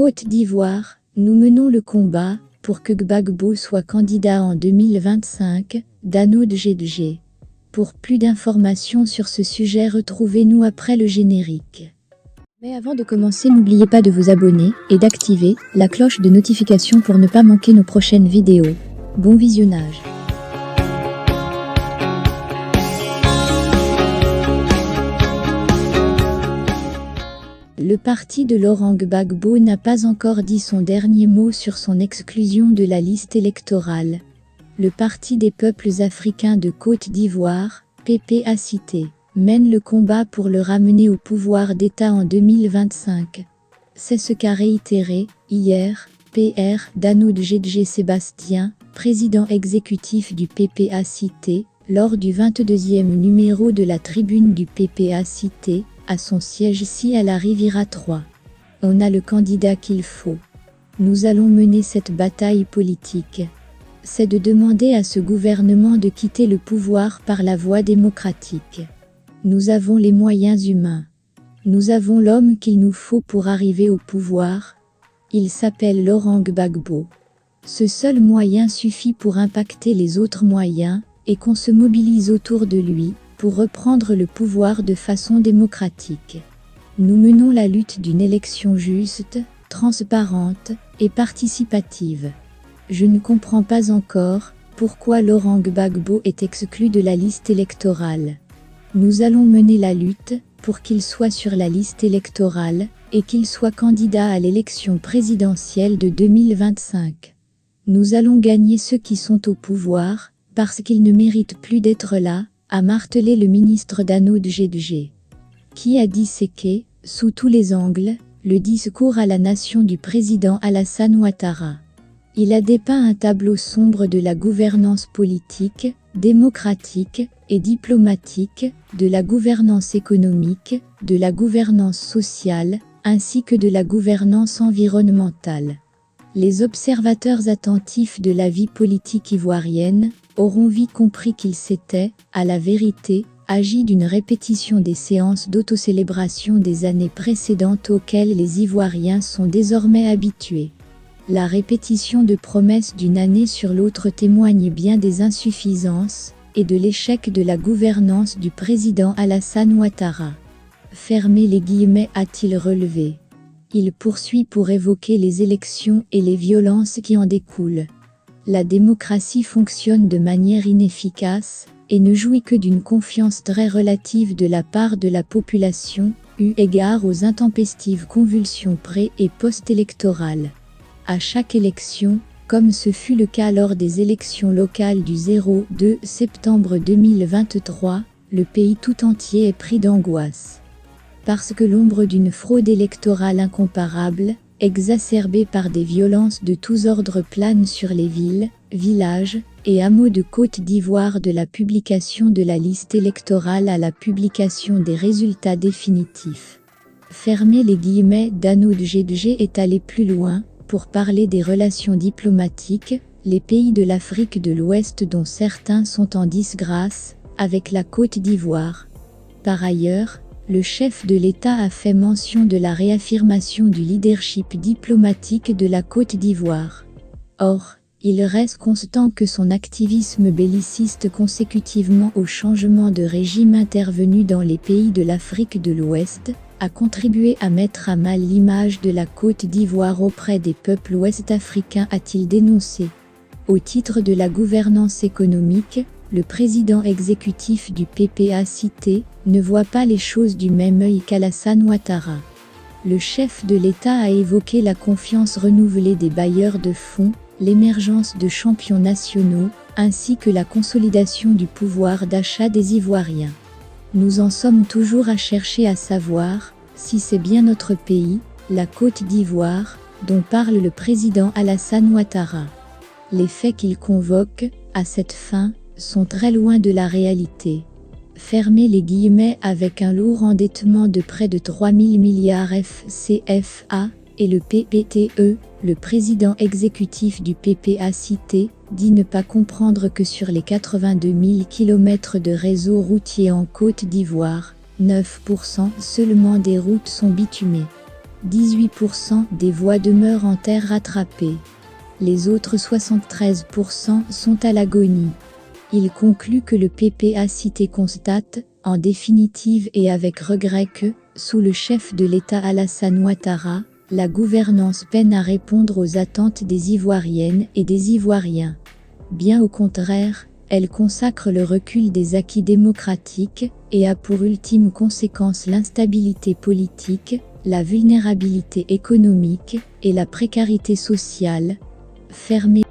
Côte d'Ivoire, nous menons le combat pour que Gbagbo soit candidat en 2025, Danoud Gedje. Pour plus d'informations sur ce sujet, retrouvez-nous après le générique. Mais avant de commencer, n'oubliez pas de vous abonner et d'activer la cloche de notification pour ne pas manquer nos prochaines vidéos. Bon visionnage. Le parti de Laurent Gbagbo n'a pas encore dit son dernier mot sur son exclusion de la liste électorale. Le Parti des peuples africains de Côte d'Ivoire, PPACT, mène le combat pour le ramener au pouvoir d'État en 2025. C'est ce qu'a réitéré, hier, PR Danoud Gedje Sébastien, président exécutif du PPACT, lors du 22e numéro de la tribune du PPACT, à son siège ici à la Riviera 3. On a le candidat qu'il faut. Nous allons mener cette bataille politique. C'est de demander à ce gouvernement de quitter le pouvoir par la voie démocratique. Nous avons les moyens humains. Nous avons l'homme qu'il nous faut pour arriver au pouvoir. Il s'appelle Laurent Gbagbo. Ce seul moyen suffit pour impacter les autres moyens et qu'on se mobilise autour de lui pour reprendre le pouvoir de façon démocratique. Nous menons la lutte d'une élection juste, transparente et participative. Je ne comprends pas encore pourquoi Laurent Gbagbo est exclu de la liste électorale. Nous allons mener la lutte pour qu'il soit sur la liste électorale et qu'il soit candidat à l'élection présidentielle de 2025. Nous allons gagner ceux qui sont au pouvoir parce qu'ils ne méritent plus d'être là, a martelé le ministre Danoud Gedje, qui a disséqué, sous tous les angles, le discours à la nation du président Alassane Ouattara. Il a dépeint un tableau sombre de la gouvernance politique, démocratique et diplomatique, de la gouvernance économique, de la gouvernance sociale, ainsi que de la gouvernance environnementale. Les observateurs attentifs de la vie politique ivoirienne auront vite compris qu'il s'était, à la vérité, agi d'une répétition des séances d'autocélébration des années précédentes auxquelles les Ivoiriens sont désormais habitués. La répétition de promesses d'une année sur l'autre témoigne bien des insuffisances et de l'échec de la gouvernance du président Alassane Ouattara. Fermez les guillemets, a-t-il relevé. Il poursuit pour évoquer les élections et les violences qui en découlent. La démocratie fonctionne de manière inefficace et ne jouit que d'une confiance très relative de la part de la population, eu égard aux intempestives convulsions pré- et post-électorales. À chaque élection, comme ce fut le cas lors des élections locales du 0-2 septembre 2023, le pays tout entier est pris d'angoisse. Parce que l'ombre d'une fraude électorale incomparable, exacerbée par des violences de tous ordres, plane sur les villes, villages et hameaux de Côte d'Ivoire, de la publication de la liste électorale à la publication des résultats définitifs. Fermez les guillemets, Danoud Gedje est allé plus loin, pour parler des relations diplomatiques, les pays de l'Afrique de l'Ouest dont certains sont en disgrâce, avec la Côte d'Ivoire. Par ailleurs, le chef de l'État a fait mention de la réaffirmation du leadership diplomatique de la Côte d'Ivoire. Or, il reste constant que son activisme belliciste consécutivement au changement de régime intervenu dans les pays de l'Afrique de l'Ouest, a contribué à mettre à mal l'image de la Côte d'Ivoire auprès des peuples ouest-africains, a-t-il dénoncé. Au titre de la gouvernance économique, le président exécutif du PPACT ne voit pas les choses du même œil qu'Alassane Ouattara. Le chef de l'État a évoqué la confiance renouvelée des bailleurs de fonds, l'émergence de champions nationaux, ainsi que la consolidation du pouvoir d'achat des Ivoiriens. Nous en sommes toujours à chercher à savoir si c'est bien notre pays, la Côte d'Ivoire, dont parle le président Alassane Ouattara. Les faits qu'il convoque, à cette fin, sont très loin de la réalité. Fermez les guillemets, avec un lourd endettement de près de 3 000 milliards FCFA, et le PPTE, le président exécutif du PPACT, dit ne pas comprendre que sur les 82 000 km de réseau routier en Côte d'Ivoire, 9% seulement des routes sont bitumées. 18% des voix demeurent en terre rattrapée. Les autres 73% sont à l'agonie. Il conclut que le PPA cité constate, en définitive et avec regret que, sous le chef de l'État Alassane Ouattara, la gouvernance peine à répondre aux attentes des Ivoiriennes et des Ivoiriens. Bien au contraire, elle consacre le recul des acquis démocratiques et a pour ultime conséquence l'instabilité politique, la vulnérabilité économique et la précarité sociale. Fermé.